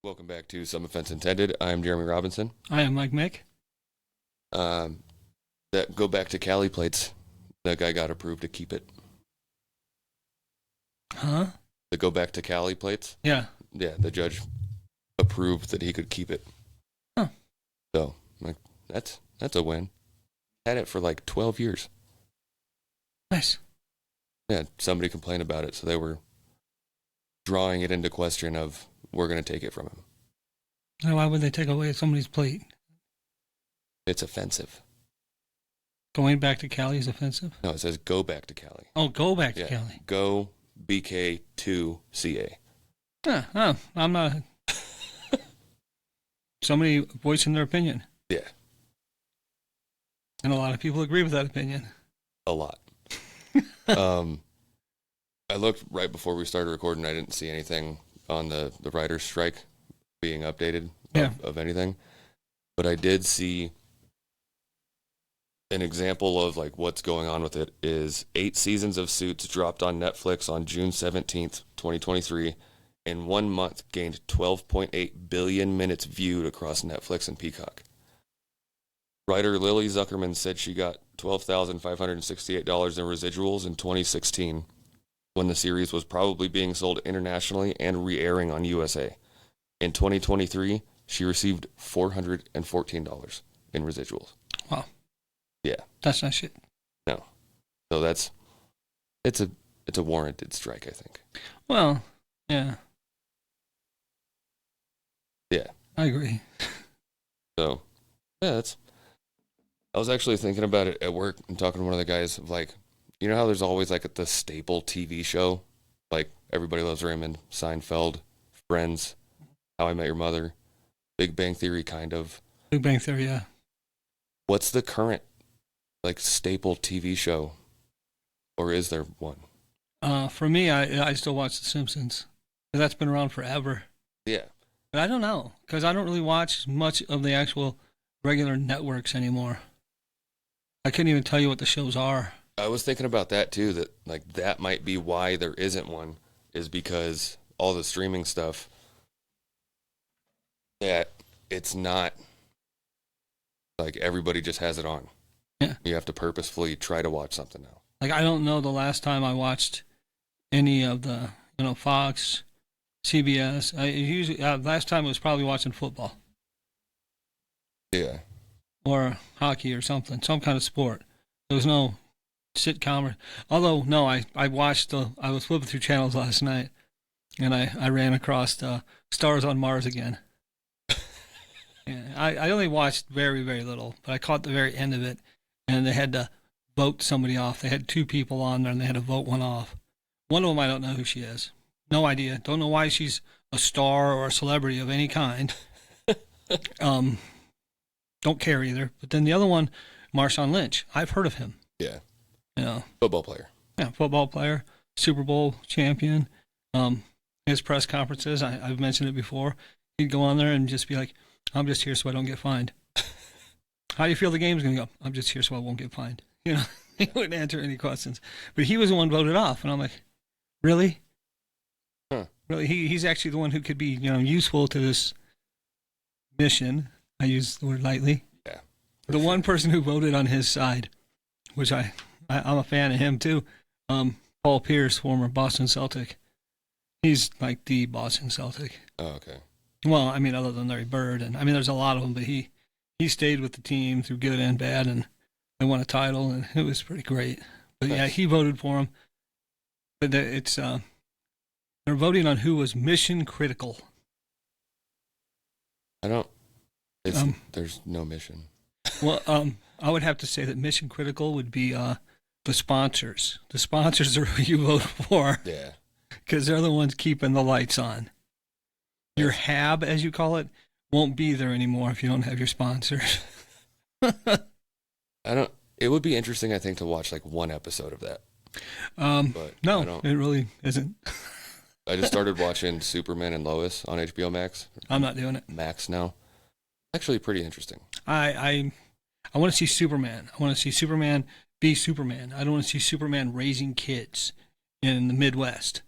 Welcome back to Some Offense Intended. I'm Jeremy Robinson. I am Mike Mick. That go back to Cali plates. That guy got approved to keep it. Huh? The go back to Cali plates. Yeah. Yeah, the judge approved that he could keep it. Huh. So, like, that's a win. Had it for like 12 years. Nice. Yeah, somebody complained about it, so they were drawing it into question of, we're going to take it from him. Now, why would they take away somebody's plate? It's offensive. Going back to Cali is offensive? No, it says go back to Cali. Oh, go back to Yeah, Cali. go BK2CA. Oh, I'm not. Somebody voicing their opinion. Yeah, And a lot of people agree with that opinion. a lot. I looked right before we started recording. I didn't see anything on the writer's strike being updated of anything. But I did see an example of like what's going on with it is 8 seasons of Suits dropped on Netflix on June 17th, 2023. In 1 month gained 12.8 billion minutes viewed across Netflix and Peacock. Writer Lily Zuckerman said she got $12,568 in residuals in 2016 when the series was probably being sold internationally and re-airing on USA. In 2023, she received $414 in residuals. Wow. Yeah. That's not shit. No. So it's a warranted strike, I think. Well, yeah. Yeah. I agree. So, yeah, I was actually thinking about it at work and talking to one of the guys of like, you know how there's always like the staple TV show? Like Everybody Loves Raymond, Seinfeld, Friends, How I Met Your Mother, Big Bang Theory, kind of. Big Bang Theory, yeah. What's the current like staple TV show? Or is there one? For me, I still watch The Simpsons. That's been around forever. Yeah. But I don't know, because I don't really watch much of the actual regular networks anymore. I couldn't even tell you what the shows are. I was thinking about that too, that like that might be why there isn't one, is because all the streaming stuff, that it's not like everybody just has it on. Yeah. You have to purposefully try to watch something now. Like, I don't know the last time I watched any of the, Fox, CBS. Last time I was probably watching football Yeah. or hockey or something, some kind of sport. There was no sitcom. Although, no, I was flipping through channels last night, and I ran across Stars on Mars again. Yeah, I only watched very, very little, but I caught the very end of it, and they had to vote somebody off. They had 2 people on there, and they had to vote one off. One of them, I don't know who she is. No idea. Don't know why she's a star or a celebrity of any kind. Don't care either. But then the other one, Marshawn Lynch. I've heard of him. Yeah. You Football player. Yeah, football player, Super Bowl champion. His press conferences, I've mentioned it before. He'd go on there and just be like, I'm just here so I don't get fined. How do you feel the game's going to go? I'm just here so I won't get fined. He wouldn't answer any questions. But he was the one voted off. And I'm like, really? Huh. Really? He's actually the one who could be, useful to this mission. I use the word lightly. Yeah. The one person who voted on his side, which I'm a fan of him too, Paul Pierce, former Boston Celtic. He's like the Boston Celtic. Oh, okay. Well, I mean, other than Larry Bird, and I mean, there's a lot of them, but he stayed with the team through good and bad, and they won a title, and it was pretty great. But yeah, he voted for him. But they're voting on who was mission critical. There's no mission. Well, I would have to say that mission critical would be the sponsors. The sponsors are who you vote for. Yeah. Because they're the ones keeping the lights on. Your HAB, as you call it, won't be there anymore if you don't have your sponsors. It would be interesting, I think, to watch like one episode of that. But no, it really isn't. I just started watching Superman and Lois on HBO Max. I'm not doing it. Max now. Actually pretty interesting. I want to see Superman. I want to see Superman be Superman. I don't want to see Superman raising kids in the Midwest.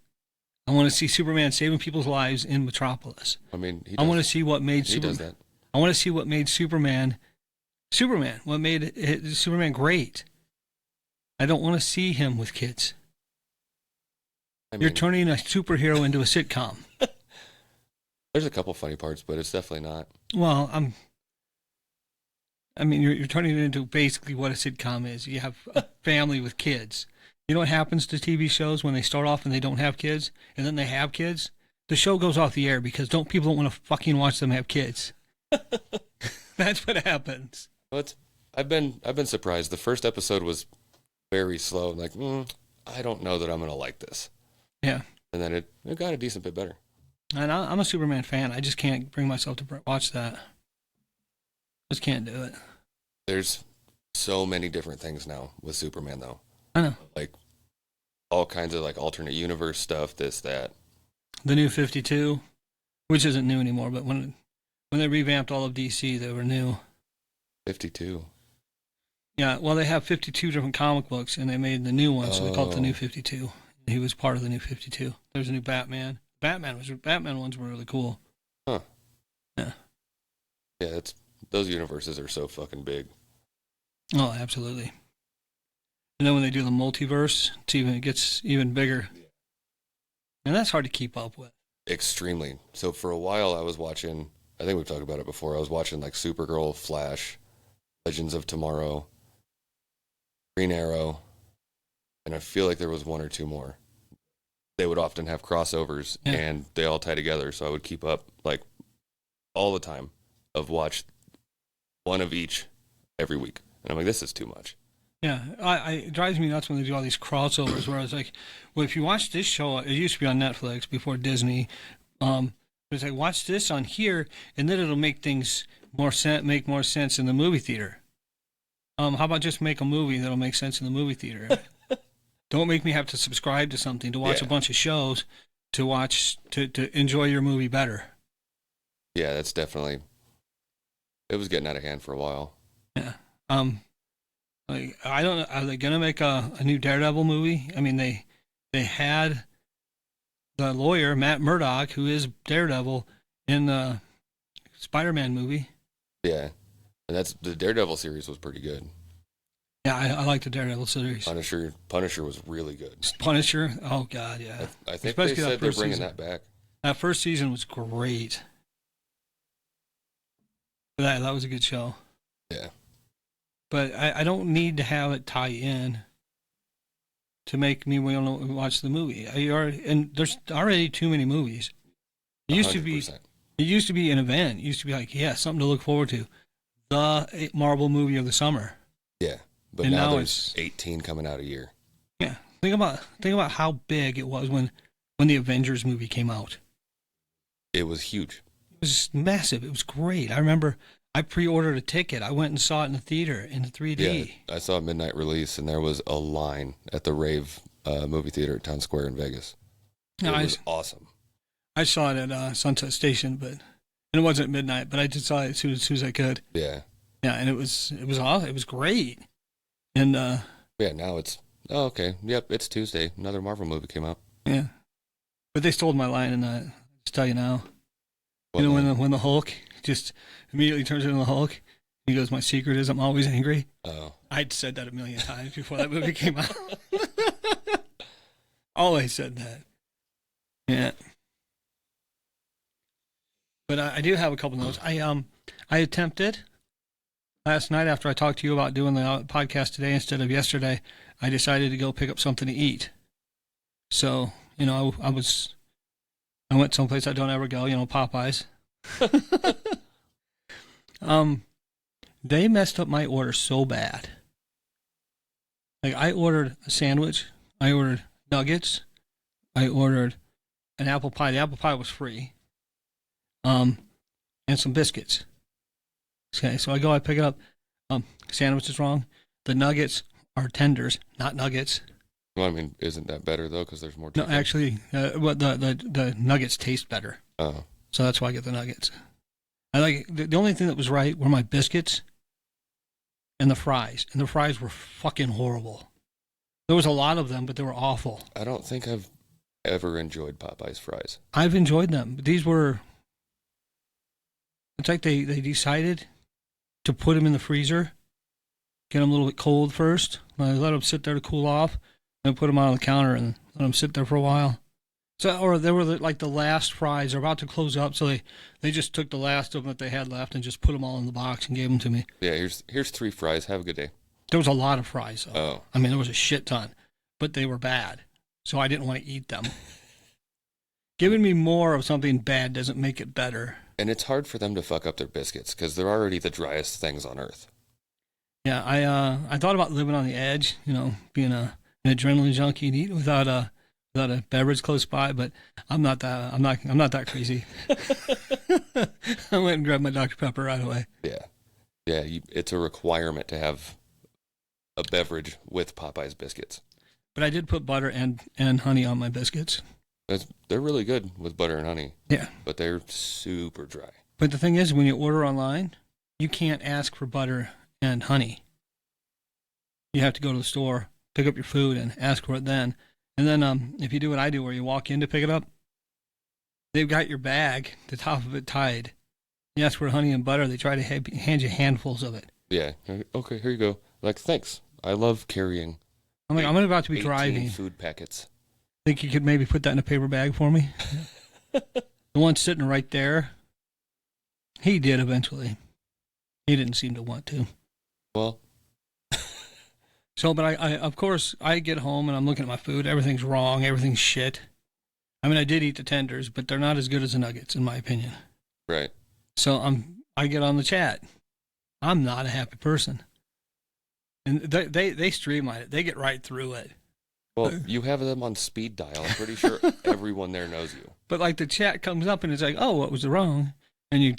I want to see Superman saving people's lives in Metropolis. I mean, I want to see what made he does that. I want to see what made Superman. What made Superman great. I don't want to see him with kids. You're turning a superhero into a sitcom. There's a couple funny parts, but it's definitely not. Well, you're turning it into basically what a sitcom is. You have a family with kids. You know what happens to TV shows when they start off and they don't have kids, and then they have kids? The show goes off the air because people don't want to fucking watch them have kids. That's what happens. Well, I've been surprised. The first episode was very slow. I'm like, I don't know that I'm gonna like this. Yeah. And then it got a decent bit better. And I'm a Superman fan. I just can't bring myself to watch that. Just can't do it. There's so many different things now with Superman, though. I know. Like, all kinds of, like, alternate universe stuff, this, that. The new 52, which isn't new anymore, but when they revamped all of DC, they were new. 52. Yeah, well, they have 52 different comic books, and they made the new one, so they called it the new 52. He was part of the new 52. There's a new Batman. Batman ones were really cool. Huh. Yeah. Yeah, those universes are so fucking big. Oh, absolutely. And then when they do the multiverse, it gets even bigger. And that's hard to keep up with. Extremely. So for a while I was watching, I think we've talked about it before, I was watching like Supergirl, Flash, Legends of Tomorrow, Green Arrow, and I feel like there was one or two more. They would often have crossovers, and they all tie together, so I would keep up like all the time of watch one of each every week. And I'm like, this is too much. Yeah, it drives me nuts when they do all these crossovers where it's like, well, if you watch this show, it used to be on Netflix before Disney. It's like, watch this on here, and then it'll make things make more sense in the movie theater. How about just make a movie that'll make sense in the movie theater? Don't make me have to subscribe to something to watch a bunch of shows to enjoy your movie better. Yeah, that's definitely. It was getting out of hand for a while. Yeah. Like, I don't know. Are they gonna make a new Daredevil movie? I mean, they had the lawyer Matt Murdock, who is Daredevil, in the Spider-Man movie. Yeah, and the Daredevil series was pretty good. Yeah, I like the Daredevil series. Punisher was really good. Punisher, oh god, yeah. I think especially they said they're bringing that back. That first season was great. That was a good show. Yeah. But I don't need to have it tie in to make me want to watch the movie. And there's already too many movies. It used 100%. It used to be an event. It used to be like, something to look forward to. The Marvel movie of the summer. Yeah, but now there's 18 coming out a year. Yeah, think about how big it was when the Avengers movie came out. It was huge. It was massive. It was great. I remember I pre-ordered a ticket. I went and saw it in the theater in 3D. Yeah, I saw a midnight release, and there was a line at the Rave movie theater at Town Square in Vegas. It was awesome. I saw it at Sunset Station, and it wasn't midnight, but I just saw it as soon as I could. Yeah. Yeah, and it was awesome. It was great. And yeah, now it's okay. Yep, it's Tuesday. Another Marvel movie came out. Yeah, but they stole my line in that. Just tell you now. What when the Hulk just immediately turns into the Hulk, he goes, "My secret is I'm always angry." Oh, I'd said that a million times before that movie came out. Always said that. Yeah. But I do have a couple notes. I attempted last night after I talked to you about doing the podcast today instead of yesterday. I decided to go pick up something to eat. So I went someplace I don't ever go. Popeyes. They messed up my order so bad. Like, I ordered a sandwich. I ordered nuggets. I ordered an apple pie. The apple pie was free. And some biscuits. Okay, so I pick it up. Sandwich is wrong. The nuggets are tenders, not nuggets. Well, I mean, isn't that better though? Because there's more chicken. No, actually, the nuggets taste better. Oh. So that's why I get the nuggets. I like the only thing that was right were my biscuits and the fries. And the fries were fucking horrible. There was a lot of them, but they were awful. I don't think I've ever enjoyed Popeye's fries. I've enjoyed them. But it's like they decided to put them in the freezer, get them a little bit cold first, let them sit there to cool off, and put them out on the counter and let them sit there for a while. So, or they were like the last fries. They're about to close up, so they just took the last of them that they had left and just put them all in the box and gave them to me. Yeah, here's 3 fries. Have a good day. There was a lot of fries, though. Oh. I mean, there was a shit ton, but they were bad, so I didn't want to eat them. Giving me more of something bad doesn't make it better. And it's hard for them to fuck up their biscuits because they're already the driest things on earth. Yeah, I thought about living on the edge, being an adrenaline junkie and eating without a beverage close by, but I'm not that crazy. I went and grabbed my Dr. Pepper right away. Yeah, it's a requirement to have a beverage with Popeye's biscuits. But I did put butter and honey on my biscuits. They're really good with butter and honey. Yeah, but they're super dry. But the thing is, when you order online, you can't ask for butter and honey. You have to go to the store, pick up your food, and ask for it then. And then if you do what I do, where you walk in to pick it up, they've got your bag, the top of it tied. You ask for honey and butter, they try to hand you handfuls of it. Yeah. Okay, here you go. Like, thanks. I love carrying. I'm about to be driving. Food packets. Think you could maybe put that in a paper bag for me? The one sitting right there, he did eventually. He didn't seem to want to. Well. So, but I of course, I get home and I'm looking at my food. Everything's wrong. Everything's shit. I mean, I did eat the tenders, but they're not as good as the nuggets, in my opinion. Right. So I get on the chat. I'm not a happy person. And they streamline it. They get right through it. Well, you have them on speed dial. I'm pretty sure everyone there knows you. But like the chat comes up and it's like, oh, what was wrong? And you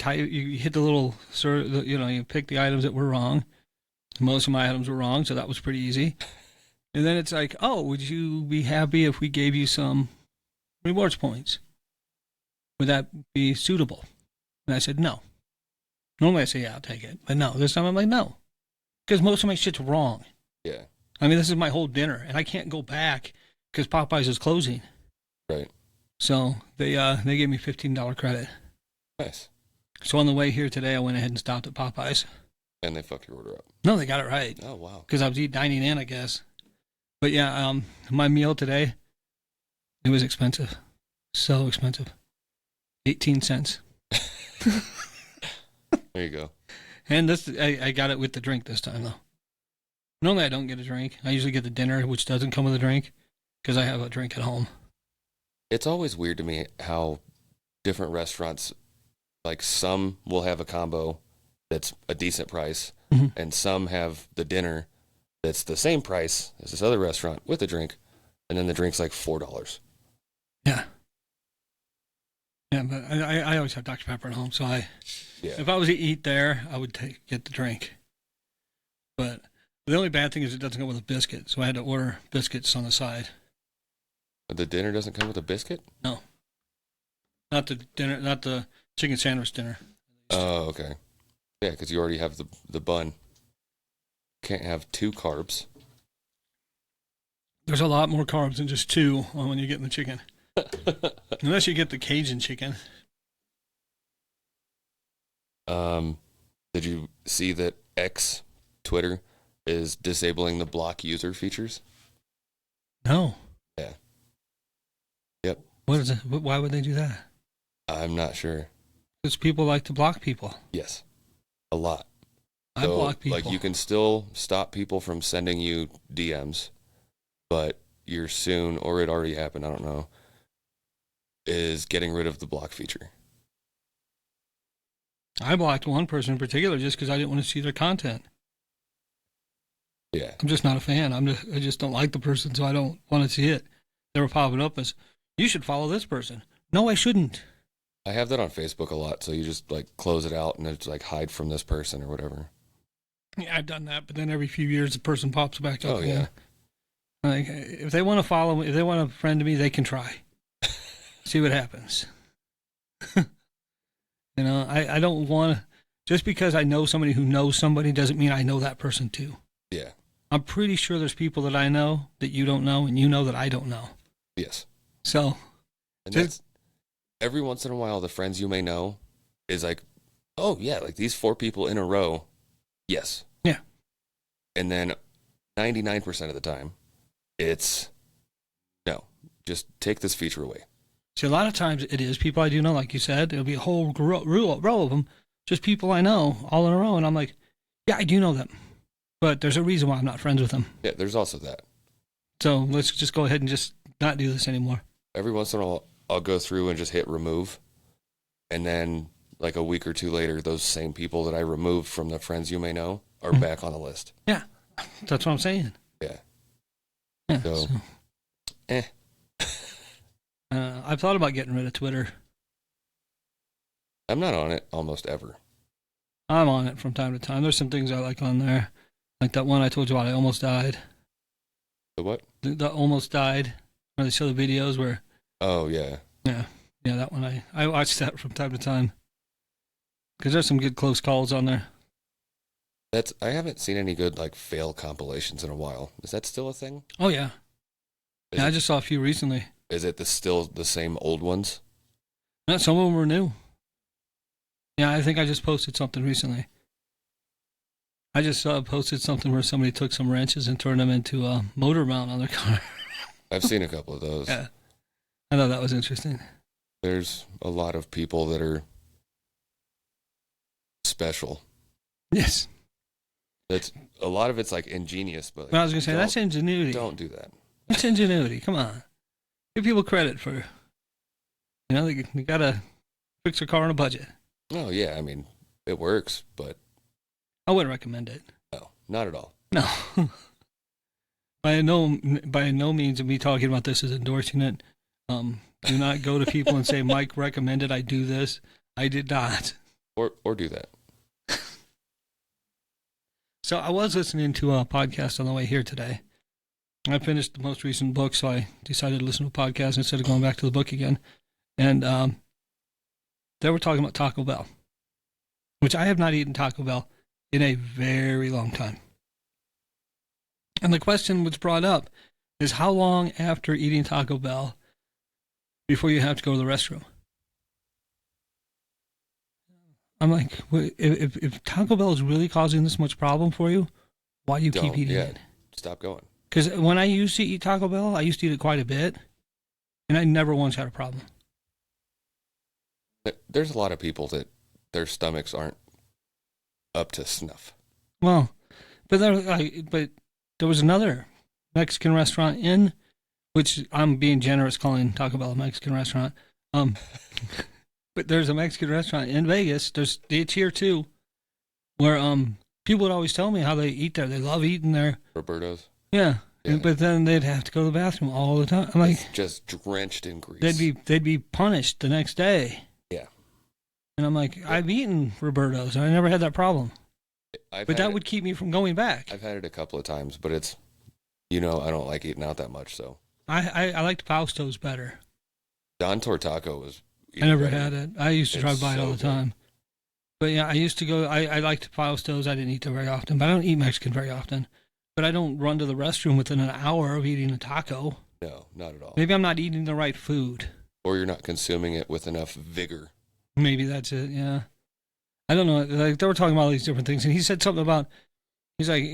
hit the little, you pick the items that were wrong. Most of my items were wrong, so that was pretty easy. And then it's like, oh, would you be happy if we gave you some rewards points? Would that be suitable? And I said, no. Normally I say, yeah, I'll take it. But no, this time I'm like, no. Because most of my shit's wrong. Yeah. I mean, this is my whole dinner, and I can't go back because Popeyes is closing. Right. So they gave me $15 credit. Nice. So on the way here today, I went ahead and stopped at Popeyes. And they fucked your order up. No, they got it right. Oh, wow. Because I was dining in, I guess. But yeah, my meal today, it was expensive. So expensive. 18 cents. There you go. And this, I got it with the drink this time, though. Normally I don't get a drink. I usually get the dinner, which doesn't come with a drink, because I have a drink at home. It's always weird to me how different restaurants, like some will have a combo that's a decent price, mm-hmm. and some have the dinner that's the same price as this other restaurant with a drink, and then the drink's like $4. Yeah. Yeah, but I always have Dr. Pepper at home, so if I was to eat there, I would get the drink. But the only bad thing is it doesn't come with a biscuit, so I had to order biscuits on the side. The dinner doesn't come with a biscuit? No. Not the dinner, not the chicken sandwich dinner. Oh, okay. Yeah, because you already have the bun. Can't have 2 carbs. There's a lot more carbs than just 2 when you get in the chicken. Unless you get the Cajun chicken. Did you see that X, Twitter, is disabling the block user features? No. Yeah. Yep. What is it? Why would they do that? I'm not sure. Because people like to block people. Yes. A lot. I block people. Like, you can still stop people from sending you DMs, but you're soon, or it already happened, I don't know, is getting rid of the block feature. I blocked one person in particular just because I didn't want to see their content. Yeah. I'm just not a fan. I just don't like the person, so I don't want to see it. They were popping up as, you should follow this person. No, I shouldn't. I have that on Facebook a lot, so you just like close it out and it's like hide from this person or whatever. Yeah, I've done that, but then every few years the person pops back up. Oh, yeah. Like, if they want to follow me, if they want to friend me, they can try. See what happens. I don't want to, just because I know somebody who knows somebody doesn't mean I know that person too. Yeah. I'm pretty sure there's people that I know that you don't know, and you know that I don't know. Yes. So, And that's every once in a while, the friends you may know is like, oh, yeah, like these 4 people in a row. Yes. yeah. And then 99% of the time, it's no, just take this feature away. See, a lot of times it is people I do know, like you said. It'll be a whole row of them, just people I know all in a row. And I'm like, yeah, I do know them. But there's a reason why I'm not friends with them. Yeah, there's also that. So let's just go ahead and just not do this anymore. Every once in a while, I'll go through and just hit remove. And then, like a week or 2 later, those same people that I removed from the friends you may know are back on the list. Yeah, that's what I'm saying. Yeah. Yeah. So, eh. I've thought about getting rid of Twitter. I'm not on it almost ever. I'm on it from time to time. There's some things I like on there. Like that one I told you about, I almost died. The what? The almost died, where they show the videos where... Oh, yeah. Yeah, that one. I watch that from time to time. Because there's some good close calls on there. I haven't seen any good, like, fail compilations in a while. Is that still a thing? Oh, yeah. Yeah, I just saw a few recently. Is it still the same old ones? No, some of them were new. Yeah, I think I just posted something recently. I just posted something where somebody took some wrenches and turned them into a motor mount on their car. I've seen a couple of those. Yeah. I thought that was interesting. There's a lot of people that are special. Yes. A lot of it's like ingenious, but I was going to say, that's ingenuity. Don't do that. That's ingenuity. Come on. Give people credit for, they got to fix their car on a budget. Oh, yeah. I mean, it works, but... I wouldn't recommend it. No, not at all. No. By no means of me talking about this is endorsing it. Do not go to people and say, Mike recommended I do this. I did not. Or do that. So I was listening to a podcast on the way here today. I finished the most recent book, so I decided to listen to a podcast instead of going back to the book again. And they were talking about Taco Bell, which I have not eaten Taco Bell in a very long time. And the question was brought up is how long after eating Taco Bell before you have to go to the restroom? I'm like, if Taco Bell is really causing this much problem for you, why do you keep eating it? Stop going. Because when I used to eat Taco Bell, I used to eat it quite a bit, and I never once had a problem. There's a lot of people that their stomachs aren't up to snuff. Well, but there was another Mexican restaurant in, which I'm being generous calling Taco Bell a Mexican restaurant. But there's a Mexican restaurant in Vegas. It's here too, where people would always tell me how they eat there. They love eating there. Roberto's. Yeah. But then they'd have to go to the bathroom all the time. I'm like, it's just drenched in grease. They'd be punished the next day. Yeah. And I'm like, I've eaten Roberto's and I never had that problem. But that would keep me from going back. I've had it a couple of times, but it's, I don't like eating out that much, so. I liked Fausto's better. Don Tortaco was. I never had it. I used to drive by it all the time. But yeah, I used to go, I liked Fausto's. I didn't eat there very often, but I don't eat Mexican very often. But I don't run to the restroom within an hour of eating a taco. No, not at all. Maybe I'm not eating the right food. Or you're not consuming it with enough vigor. Maybe that's it, yeah. I don't know. Like, they were talking about all these different things, and he said something about, he's like,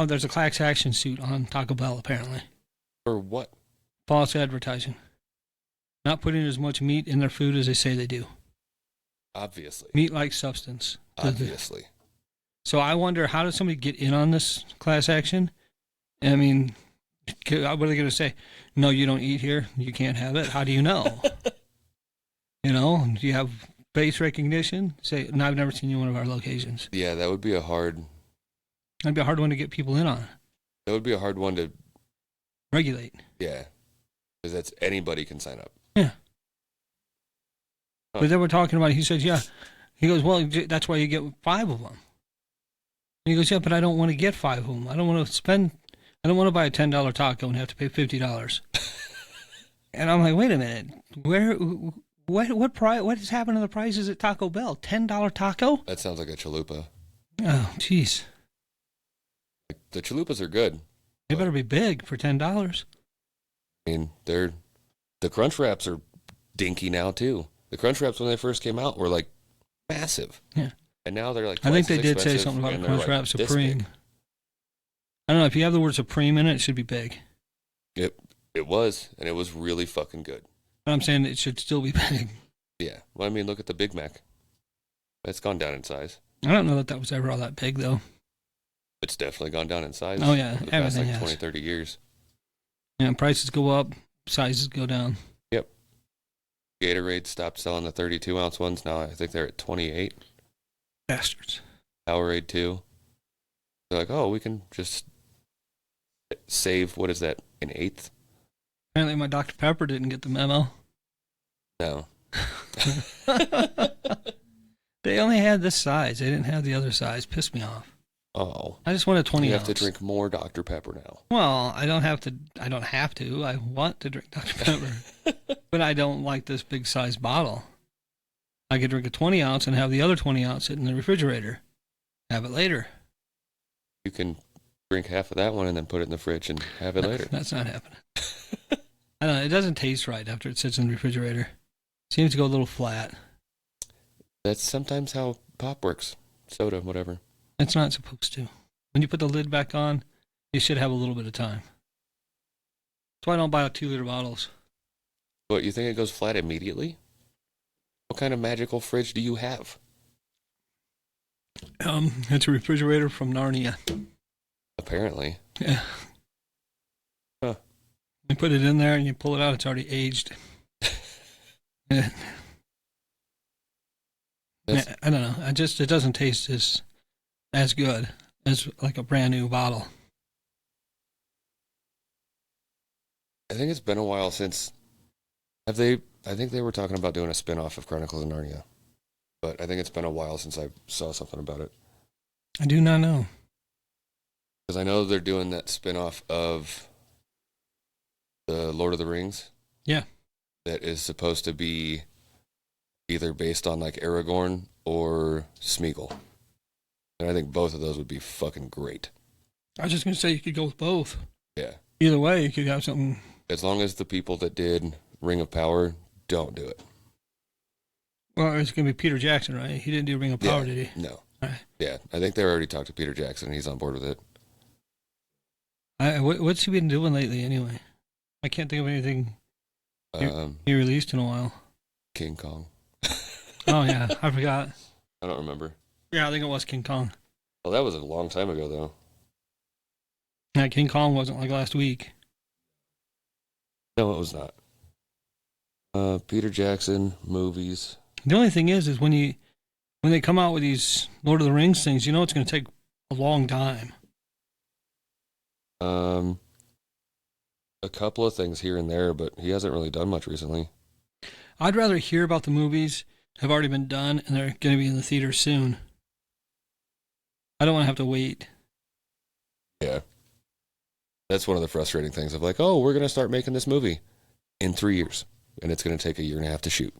there's a class action suit on Taco Bell, apparently. For what? False advertising. Not putting as much meat in their food as they say they do. Obviously. Meat-like substance. Obviously. So I wonder, how does somebody get in on this class action? I mean, what are they going to say? No, you don't eat here. You can't have it. How do you know? Do you have face recognition? Say, no, I've never seen you in one of our locations. Yeah, that would be a hard... That'd be a hard one to get people in on. That would be a hard one to... Regulate. Yeah. Because that's anybody can sign up. Yeah. But they were talking about, he said, yeah. He goes, well, that's why you get 5 of them. And he goes, yeah, but I don't want to get 5 of them. I don't want to buy a $10 taco and have to pay $50. And I'm like, wait a minute. What has happened to the prices at Taco Bell? $10 taco? That sounds like a chalupa. Oh, jeez. The chalupas are good. They better be big for $10. I mean, they're The Crunch Wraps are dinky now too. The Crunch Wraps when they first came out were like massive. Yeah. And now they're like I think twice they as did say expensive, something about and the they're, Crunch like, Wrap this Supreme. big. I don't know, if you have the word Supreme in it, it should be big. It was, and it was really fucking good. But I'm saying it should still be big. Yeah. Well, I mean, look at the Big Mac. It's gone down in size. I don't know that was ever all that big, though. It's definitely gone down in size. Oh, yeah. For the past Everything like has. 20, 30 years. Yeah, prices go up, sizes go down. Yep. Gatorade stopped selling the 32-ounce ones. Now I think they're at 28. Bastards. Powerade 2. They're like, oh, we can just save, what is that, an eighth? Apparently my Dr. Pepper didn't get the memo. No. They only had this size. They didn't have the other size. Pissed me off. Oh. I just want a 20 You ounce. have to drink more Dr. Pepper now. Well, I don't have to. I want to drink Dr. Pepper. But I don't like this big size bottle. I could drink a 20 ounce and have the other 20 ounce sit in the refrigerator. Have it later. You can drink half of that one and then put it in the fridge and have it later. That's not happening. I don't know. It doesn't taste right after it sits in the refrigerator. Seems to go a little flat. That's sometimes how pop works. Soda, whatever. It's not supposed to. When you put the lid back on, you should have a little bit of time. That's why I don't buy 2-liter bottles. What, you think it goes flat immediately? What kind of magical fridge do you have? It's a refrigerator from Narnia. Apparently. Yeah. Huh. You put it in there and you pull it out, it's already aged. Yeah. I don't know. It doesn't taste as good as like a brand new bottle. I think it's been a while since. I think they were talking about doing a spin-off of Chronicles of Narnia. But I think it's been a while since I saw something about it. I do not know. Because I know they're doing that spin-off of the Lord of the Rings. Yeah. That is supposed to be either based on like Aragorn or Smeagol. And I think both of those would be fucking great. I was just going to say you could go with both. Yeah. Either way, you could have something. As long as the people that did Ring of Power don't do it. Well, it's going to be Peter Jackson, right? He didn't do Ring of Power, did he? No. Right. Yeah, I think they already talked to Peter Jackson. He's on board with it. What's he been doing lately, anyway? I can't think of anything he released in a while. King Kong. Oh, yeah. I forgot. I don't remember. Yeah, I think it was King Kong. Well, that was a long time ago, though. Yeah, King Kong wasn't like last week. No, it was not. Peter Jackson movies. The only thing is when they come out with these Lord of the Rings things, you know it's going to take a long time. A couple of things here and there, but he hasn't really done much recently. I'd rather hear about the movies have already been done and they're going to be in the theater soon. I don't want to have to wait. Yeah. That's one of the frustrating things of like, oh, we're going to start making this movie in 3 years, and it's going to take 1.5 years to shoot.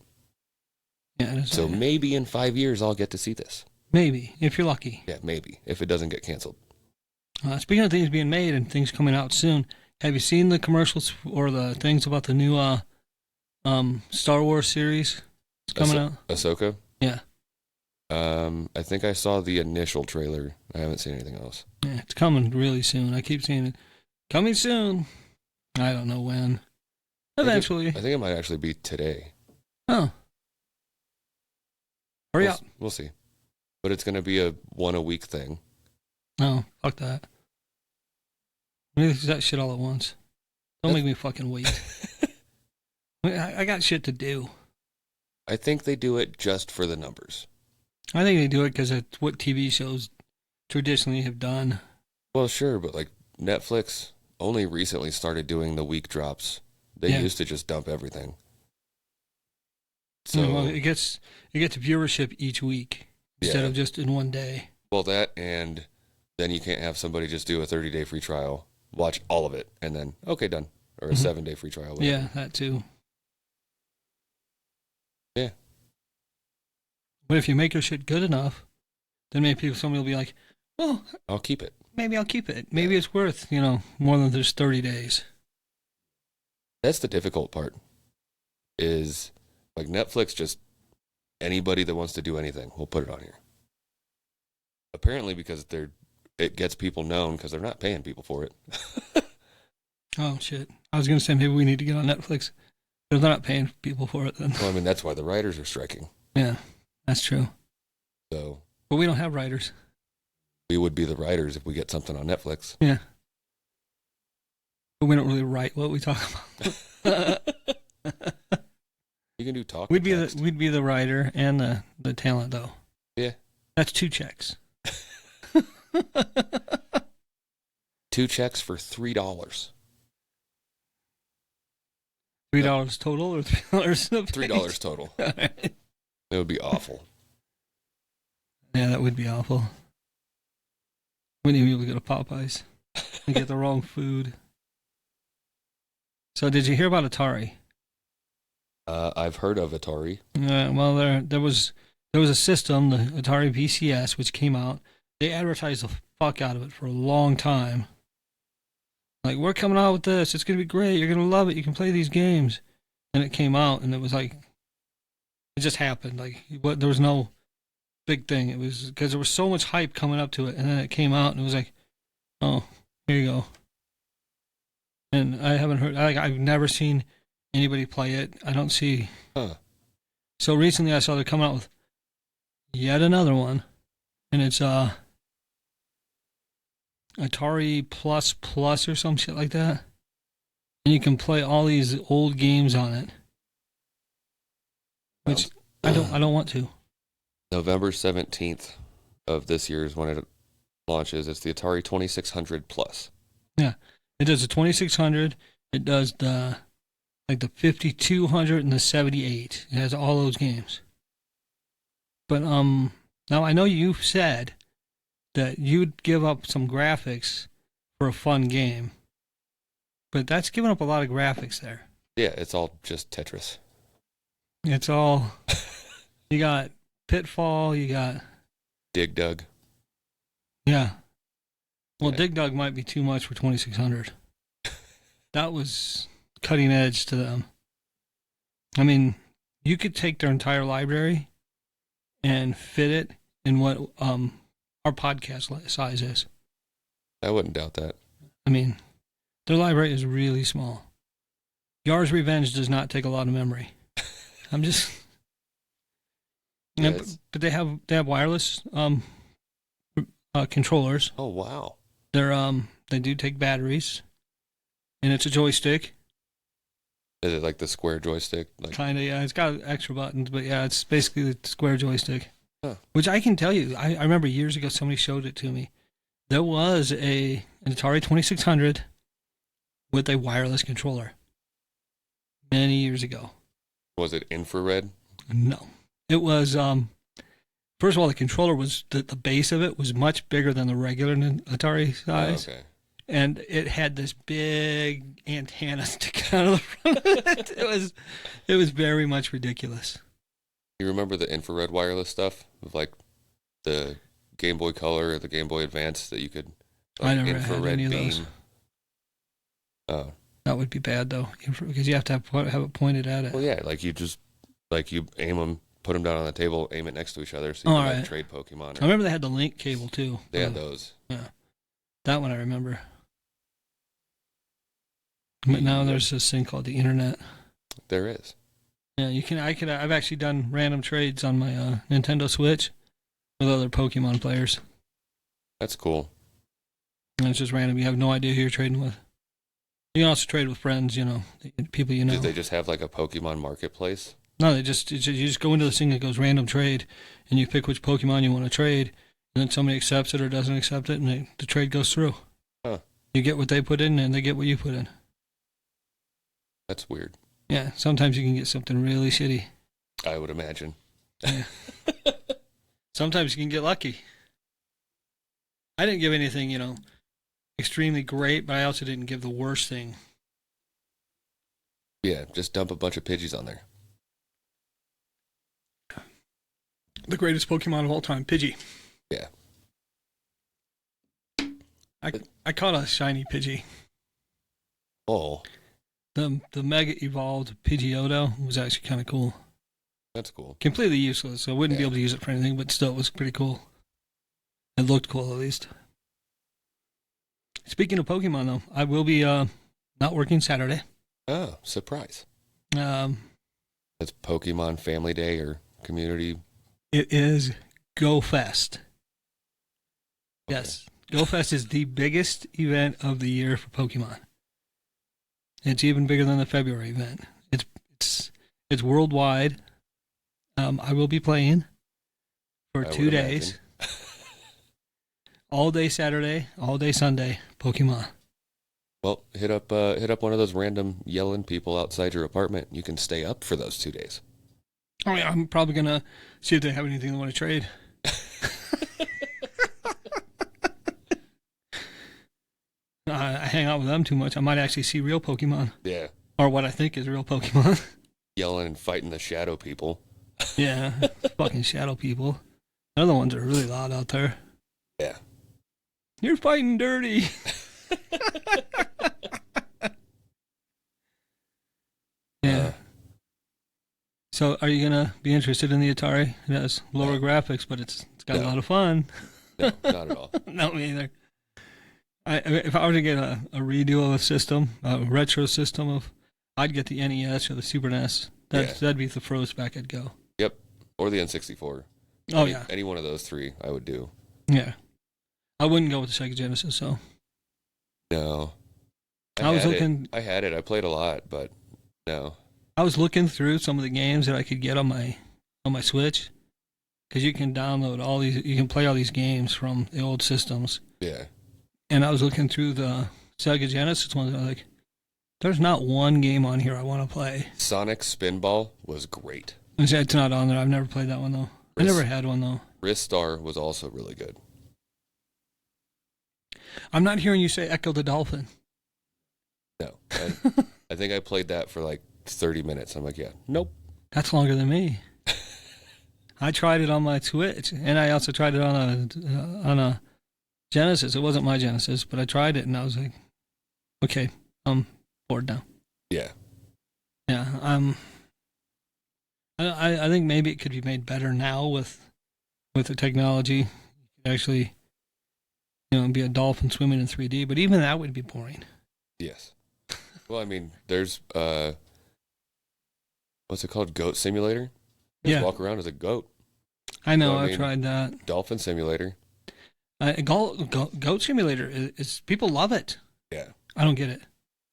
Yeah. So maybe in 5 years I'll get to see this. Maybe, if you're lucky. Yeah, maybe, if it doesn't get canceled. Speaking of things being made and things coming out soon, have you seen the commercials or the things about the new Star Wars series coming out? Ahsoka? Yeah. I think I saw the initial trailer. I haven't seen anything else. Yeah, it's coming really soon. I keep seeing it. Coming soon. I don't know when. Eventually. I think it might actually be today. Oh. Hurry up. We'll see. But it's going to be a one-a-week thing. No, fuck that. We need to do that shit all at once. Don't make me fucking wait. I got shit to do. I think they do it just for the numbers. I think they do it because it's what TV shows traditionally have done. Well, sure, but like Netflix only recently started doing the week drops. They used to just dump everything. So well, it gets viewership each week instead of just in one day. Well, that, and then you can't have somebody just do a 30-day free trial, watch all of it, and then, okay, done. Or a 7-day free trial. Whatever. Yeah, that too. Yeah. But if you make your shit good enough, then maybe somebody will be like, well, I'll keep it. Maybe I'll keep it. Maybe it's worth, more than just 30 days. That's the difficult part. is like Netflix, just anybody that wants to do anything, we'll put it on here. Apparently because it gets people known because they're not paying people for it. Oh, shit. I was going to say maybe we need to get on Netflix. But if they're not paying people for it, then... Well, I mean, that's why the writers are striking. Yeah, that's true. So... But we don't have writers. We would be the writers if we get something on Netflix. Yeah. But we don't really write what we talk about. You can do talk. We'd be the writer and the talent, though. Yeah. That's 2 checks. 2 checks for $3. $3 total or $3? $3 total. Right. It would be awful. Yeah, that would be awful. We need people to go to Popeyes and get the wrong food. So, did you hear about Atari? I've heard of Atari. Well, there was a system, the Atari VCS, which came out. They advertised the fuck out of it for a long time. Like, we're coming out with this. It's going to be great. You're going to love it. You can play these games. And it came out, and it was like, it just happened. Like, there was no big thing. It was because there was so much hype coming up to it, and then it came out, and it was like, oh, here you go. And I haven't heard, I've never seen anybody play it. I don't see. Huh. So recently I saw they're coming out with yet another one, and it's Atari Plus Plus or some shit like that. And you can play all these old games on it. Which I don't want to. November 17th of this year is when it launches. It's the Atari 2600 Plus. Yeah. It does the 2600. It does the 5200 and the 78. It has all those games. But now I know you've said that you'd give up some graphics for a fun game. But that's giving up a lot of graphics there. Yeah, it's all just Tetris. It's all... You got Pitfall, you got... Dig Dug. Yeah. Well, Yeah. Dig Dug might be too much for 2600. That was cutting edge to them. I mean, you could take their entire library and fit it in what our podcast size is. I wouldn't doubt that. I mean, their library is really small. Yar's Revenge does not take a lot of memory. I'm just... Yeah, but they have wireless controllers. Oh, wow. They do take batteries, and it's a joystick. Is it like the square joystick? Like, Kind of, yeah. It's got extra buttons, but yeah, it's basically the square joystick. Huh. Which I can tell you, I remember years ago somebody showed it to me. There was an Atari 2600 with a wireless controller many years ago. was it infrared? No. It was, first of all, the controller was, the base of it was much bigger than the regular Atari size. Oh, okay. And it had this big antenna sticking out of the front of it. It was very much ridiculous. You remember the infrared wireless stuff? Of like the Game Boy Color or the Game Boy Advance that you could... I Like never had any of those. Oh. That would be bad, though, because you have to have it pointed at it. Well, yeah, like you just... Like you aim them, put them down on the table, aim it next to each other so you can like trade Pokemon. I remember they had the link cable, too. They had those. Yeah. That one I remember. But now there's this thing called the internet. There is. Yeah, I've actually done random trades on my Nintendo Switch with other Pokemon players. That's cool. And it's just random. You have no idea who you're trading with. You can also trade with friends, people you know. Did they just have like a Pokemon marketplace? No, you just go into this thing that goes random trade, and you pick which Pokemon you want to trade, and then somebody accepts it or doesn't accept it, and the trade goes through. Huh. You get what they put in, and they get what you put in. That's weird. Yeah, sometimes you can get something really shitty. I would imagine. Yeah. Sometimes you can get lucky. I didn't give anything, extremely great, but I also didn't give the worst thing. Yeah, just dump a bunch of Pidgeys on there. The greatest Pokemon of all time, Pidgey. Yeah. I caught a shiny Pidgey. Oh. the Mega Evolved Pidgeotto was actually kind of cool. That's cool. Completely useless, so I wouldn't be able to use it for anything, but still, it was pretty cool. It looked cool, at least. Speaking of Pokemon, though, I will be not working Saturday. Oh, surprise. It's Pokemon Family Day or Community. It is Go Fest. Okay. Yes. Go Fest is the biggest event of the year for Pokemon. It's even bigger than the February event. It's worldwide. I will be playing for 2 days. All day Saturday, all day Sunday, Pokemon. Well, hit up one of those random yelling people outside your apartment. You can stay up for those 2 days. Oh yeah, I'm probably gonna see if they have anything they want to trade. I hang out with them too much. I might actually see real Pokemon. Yeah. Or what I think is real Pokemon. Yelling and fighting the shadow people. Yeah, fucking shadow people. They're the ones that are really loud out there. Yeah. You're fighting dirty. Yeah. So, are you gonna be interested in the Atari? It has lower graphics, but it's got a lot of fun. No, not at all. No, me either. If I were to get a redo of a system, a retro system I'd get the NES or the Super NES. That'd be the furthest back I'd go. Yep, or the N64. Oh yeah, any one of those three I would do. Yeah, I wouldn't go with the Sega Genesis. So no, I was looking. I had it. I played a lot, but no. I was looking through some of the games that I could get on my Switch, because you can download all these. You can play all these games from the old systems. Yeah. And I was looking through the Sega Genesis ones, and I was like, there's not one game on here I want to play. Sonic Spinball was great. It's not on there. I've never played that one, though. I never had one, though. Ristar was also really good. I'm not hearing you say Echo the Dolphin. No. I think I played that for like 30 minutes. I'm like, yeah, nope. That's longer than me. I tried it on my Switch, and I also tried it on a Genesis. It wasn't my Genesis, but I tried it, and I was like, okay, I'm bored now. Yeah. Yeah. I think maybe it could be made better now with the technology. You could actually, be a dolphin swimming in 3D, but even that would be boring. Yes. Well, I mean, there's what's it called? Goat Simulator? Just walk around as a goat. I know, I've tried that. Dolphin Simulator. Goat Simulator is people love it. Yeah. I don't get it.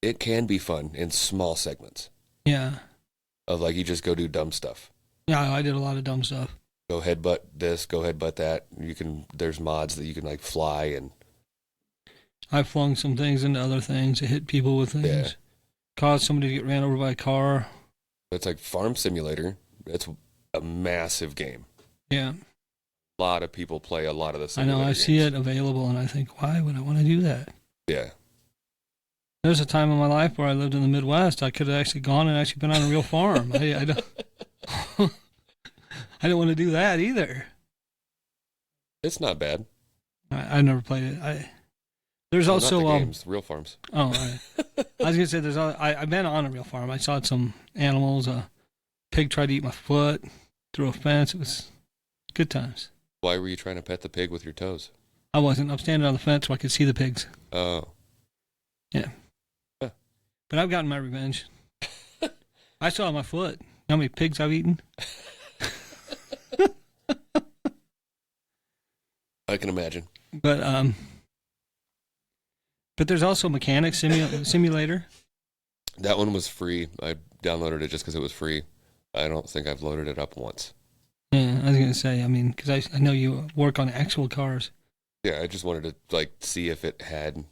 It can be fun in small segments. Yeah. Of like you just go do dumb stuff. Yeah, I did a lot of dumb stuff. Go headbutt this, go headbutt that. There's mods that you can like fly and. I flung some things into other things to hit people with things. Yeah. Caused somebody to get ran over by a car. It's like Farm Simulator. It's a massive game. Yeah. A lot of people play a lot of the simulator games. See it available and I think, why would I want to do that? Yeah. There's a time in my life where I lived in the Midwest. I could have actually gone and actually been on a real farm. I don't I don't want to do that either. It's not bad. I never played it. There's also not the games, real farms. Oh, right. I was gonna say I've been on a real farm. I saw some animals. A pig tried to eat my foot through a fence. It was good times. Why were you trying to pet the pig with your toes? I wasn't. I'm standing on the fence so I could see the pigs. Oh. Yeah. Huh. But I've gotten my revenge. I saw my foot. How many pigs I've eaten? I can imagine. But there's also Mechanic Simulator. That one was free. I downloaded it just because it was free. I don't think I've loaded it up once. Yeah, I was going to say, because I know you work on actual cars. Yeah, I just wanted to see if it had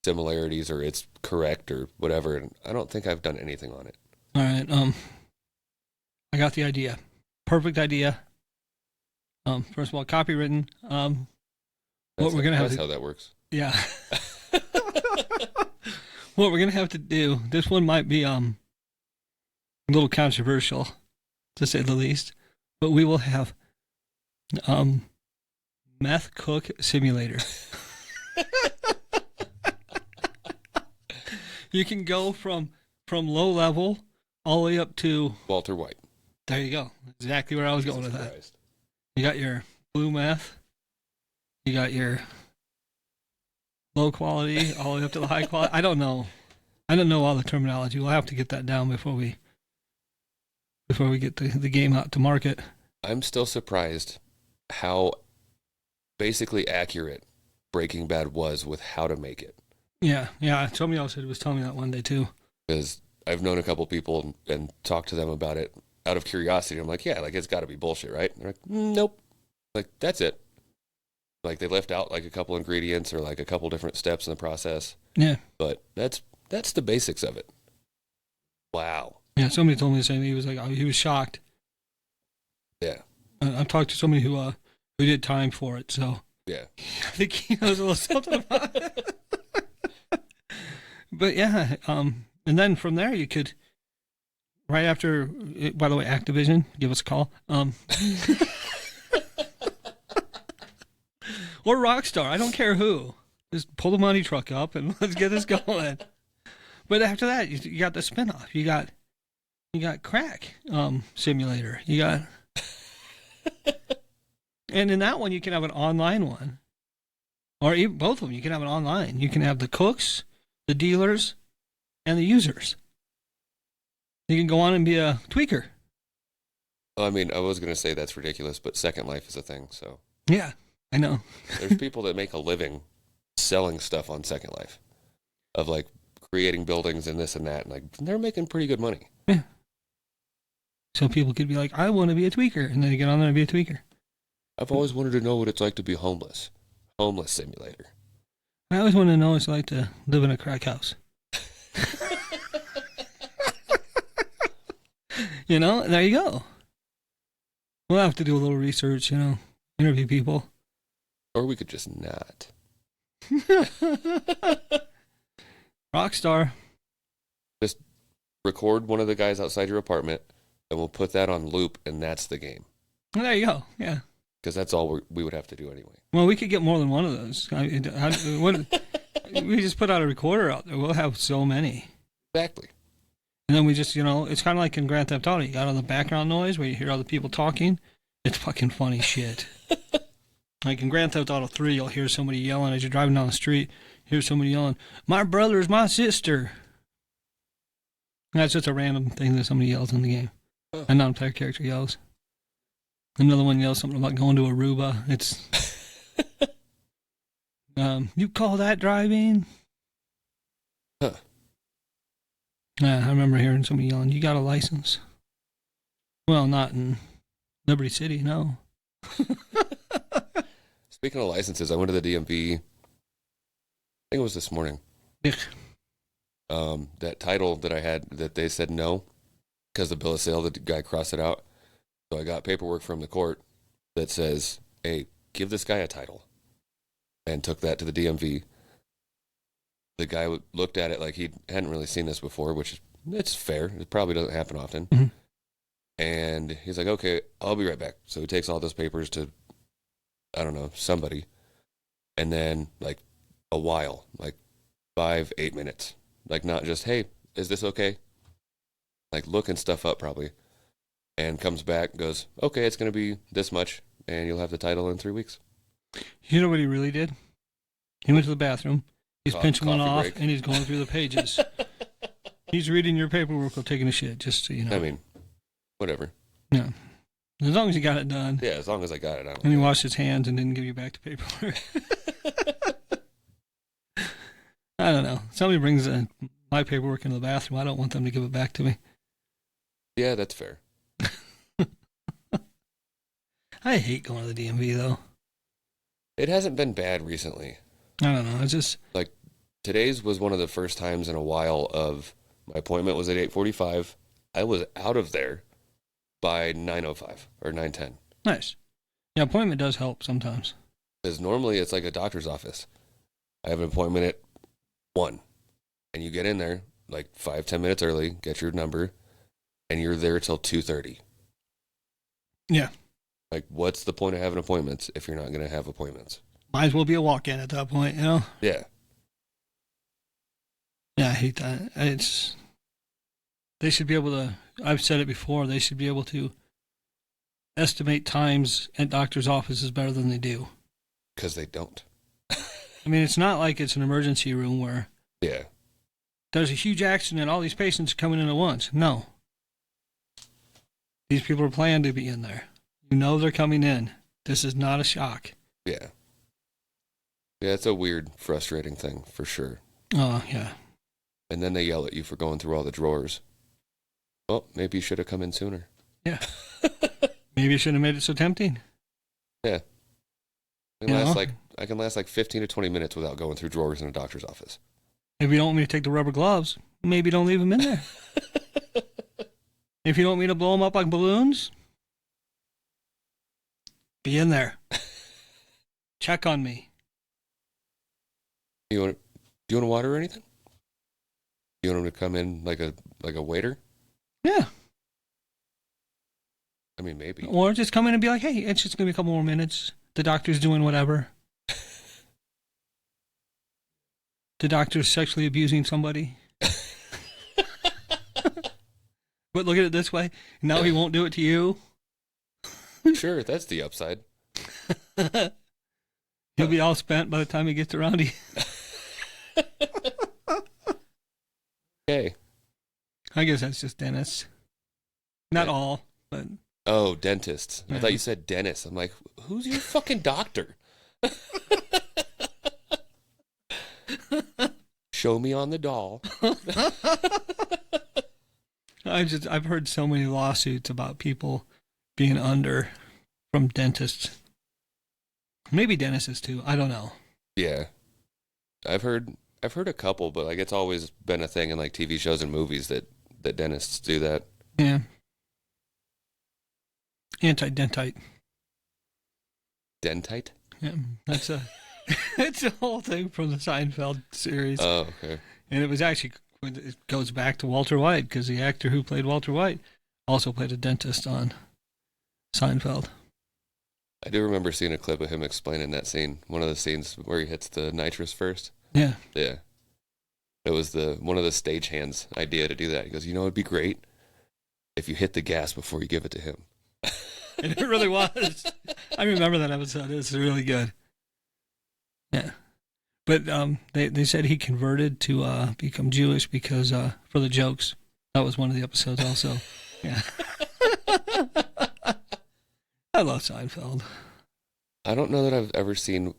similarities or it's correct or whatever, and I don't think I've done anything on it. All right. I got the idea. Perfect idea. First of all, copywritten. What we're gonna have. That's how that works. Yeah. What we're gonna have to do. This one might be a little controversial, to say the least, but we will have meth cook simulator. You can go from from low level all the way up to Walter White. There you go. Exactly where I was going with that. Christ. You got your blue meth. You got your low quality all the way up to the high quality. I don't know. I don't know all the terminology. We'll have to get that down before we get the game out to market. I'm still surprised how basically accurate Breaking Bad was with how to make it. Yeah. Somebody else was telling me that one day too. Because I've known a couple people and talked to them about it out of curiosity. I'm like, yeah, like it's got to be bullshit, right? And they're like, nope. Like, that's it. Like, they left out like a couple ingredients or like a couple different steps in the process. Yeah. But that's the basics of it. Wow. Yeah, somebody told me the same. He was like, he was shocked. Yeah. I've talked to somebody who did time for it, so yeah, I think he knows a little something about it. But yeah, and then from there you could, right after. By the way, Activision, give us a call. Or Rockstar, I don't care who. Just pull the money truck up and let's get this going. But after that, you got the spinoff. You got Crack Simulator. You got, and in that one you can have an online one, or even both of them. You can have it online. You can have the cooks, the dealers, and the users. You can go on and be a tweaker. Well, I mean, I was going to say that's ridiculous, but Second Life is a thing, so. Yeah, I know. There's people that make a living selling stuff on Second Life, of like creating buildings and this and that, and like they're making pretty good money. Yeah. So people could be like, I want to be a tweaker, and then they get on there and be a tweaker. I've always wanted to know what it's like to be homeless. Homeless simulator. I always want to know what it's like to live in a crack house. You know, there you go. We'll have to do a little research, interview people. Or we could just not. Rockstar. Just record one of the guys outside your apartment, and we'll put that on loop, and that's the game. There you go, yeah. Because that's all we would have to do anyway. Well, we could get more than one of those. We just put out a recorder out there. We'll have so many. Exactly. And then we just, it's kind of like in Grand Theft Auto. You got all the background noise where you hear other people talking. It's fucking funny shit. Like in Grand Theft Auto 3, you'll hear somebody yelling as you're driving down the street. Hear somebody yelling, "My brother's my sister." And that's just a random thing that somebody yells in the game. Oh. A non-player character yells. Another one yells something about going to Aruba. It's, you call that driving? Huh. I remember hearing somebody yelling, "You got a license?" Well, not in Liberty City, no. Speaking of licenses, I went to the DMV, I think it was this morning. Yeah. That title that I had, that they said no, because the bill of sale, the guy crossed it out. So I got paperwork from the court that says, hey, give this guy a title. And took that to the DMV. The guy looked at it like he hadn't really seen this before, which it's fair. It probably doesn't happen often. Mm-hmm. And he's like, okay, I'll be right back. So he takes all those papers to, I don't know, somebody. And then, like, a while, like 5-8 minutes. Like, not just, hey, is this okay? Like, looking stuff up probably. And comes back, goes, okay, it's going to be this much, and you'll have the title in 3 weeks. You know what he really did? He went to the bathroom. He's pinching one off, break. and he's going through the pages. He's reading your paperwork while taking a shit, just so you know. I mean, whatever. Yeah. As long as you got it done. Yeah, as long as I got it. I don't And he care. washed his hands and didn't give you back the paperwork. I don't know. Somebody brings my paperwork into the bathroom. I don't want them to give it back to me. Yeah, that's fair. I hate going to the DMV, though. It hasn't been bad recently. I don't know. It's just... Like, today's was one of the first times in a while of my appointment was at 8:45. I was out of there by 9:05 or 9:10. Nice. Yeah, appointment does help sometimes. Because normally it's like a doctor's office. I have an appointment at 1. And you get in there like 5-10 minutes early, get your number, and you're there till 2:30. Yeah. Like, what's the point of having appointments if you're not going to have appointments? Might as well be a walk-in at that point, you know? Yeah. Yeah, I hate that. It's... They should be able to, I've said it before, they should be able to estimate times at doctor's offices better than they do. Because they don't. I mean, it's not like it's an emergency room where Yeah. there's a huge accident, all these patients are coming in at once. No. These people are planned to be in there. You know they're coming in. This is not a shock. Yeah. Yeah, it's a weird, frustrating thing, for sure. Oh, yeah. And then they yell at you for going through all the drawers. Well, maybe you should have come in sooner. Yeah. Maybe you shouldn't have made it so tempting. Yeah. I can last like 15 to 20 minutes without going through drawers in a doctor's office. If you don't want me to take the rubber gloves, maybe don't leave them in there. If you don't want me to blow them up like balloons, be in there. Check on me. Do you want water or anything? You want him to come in like a waiter? Yeah. I mean, maybe. Or just come in and be like, hey, it's just going to be a couple more minutes. The doctor's doing whatever. The doctor's sexually abusing somebody. But look at it this way. Now he won't do it to you. Sure, that's the upside. He'll be all spent by the time he gets around to you. Okay. I guess that's just dentists. Not Yeah. all, but... Oh, dentists. I Yeah. thought you said dentist. I'm like, who's your fucking doctor? Show me on the doll. I've heard so many lawsuits about people being under from dentists. Maybe dentists too. I don't know. Yeah. I've heard a couple, but like it's always been a thing in like TV shows and movies that dentists do that. Yeah. Anti-dentite. Dentite? Yeah, that's it's a whole thing from the Seinfeld series. Oh, okay. And it goes back to Walter White, because the actor who played Walter White also played a dentist on Seinfeld. I do remember seeing a clip of him explaining that scene. One of the scenes where he hits the nitrous first. Yeah. Yeah. It was one of the stagehands' idea to do that. He goes, it'd be great if you hit the gas before you give it to him. And it really was. I remember that episode. It was really good. Yeah. But they said he converted to become Jewish because for the jokes. That was one of the episodes also. Yeah. I love Seinfeld. I don't know that I've ever seen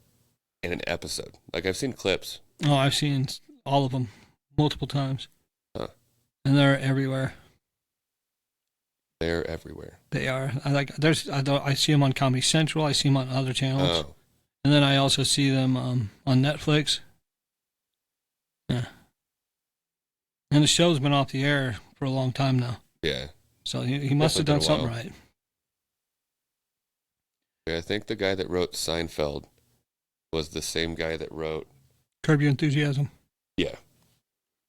in an episode. Like, I've seen clips. Oh, I've seen all of them multiple times. Huh. And they're everywhere. They're everywhere. They are. I see them on Comedy Central. I see them on other channels. Oh. And then I also see them on Netflix. Yeah. And the show's been off the air for a long time now. Yeah. So he must have done Definitely been a something while. right. Yeah, I think the guy that wrote Seinfeld was the same guy that wrote... Curb Your Enthusiasm. Yeah.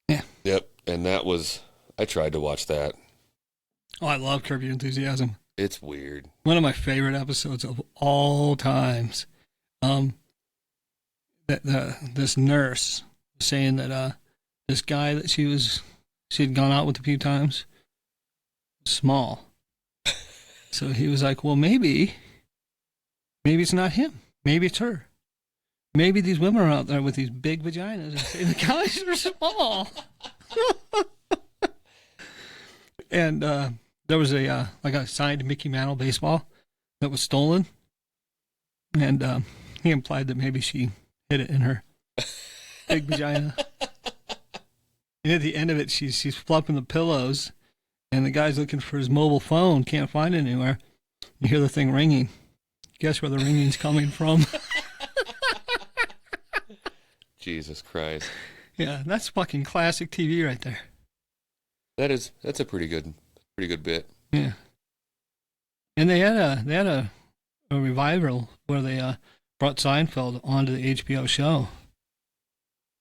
Yeah. Yep. And I tried to watch that. Oh, I love Curb Your Enthusiasm. It's weird. One of my favorite episodes of all times. This nurse was saying that this guy that she had gone out with a few times was small. So he was like, well, maybe it's not him. Maybe it's her. Maybe these women are out there with these big vaginas and say the guys are small. And there was a signed Mickey Mantle baseball that was stolen. And he implied that maybe she hid it in her big vagina. And at the end of it, she's fluffing the pillows, and the guy's looking for his mobile phone, can't find it anywhere. You hear the thing ringing. Guess where the ringing's coming from? Jesus Christ. Yeah, that's fucking classic TV right there. That's a pretty good bit. Yeah. And they had a revival where they brought Seinfeld onto the HBO show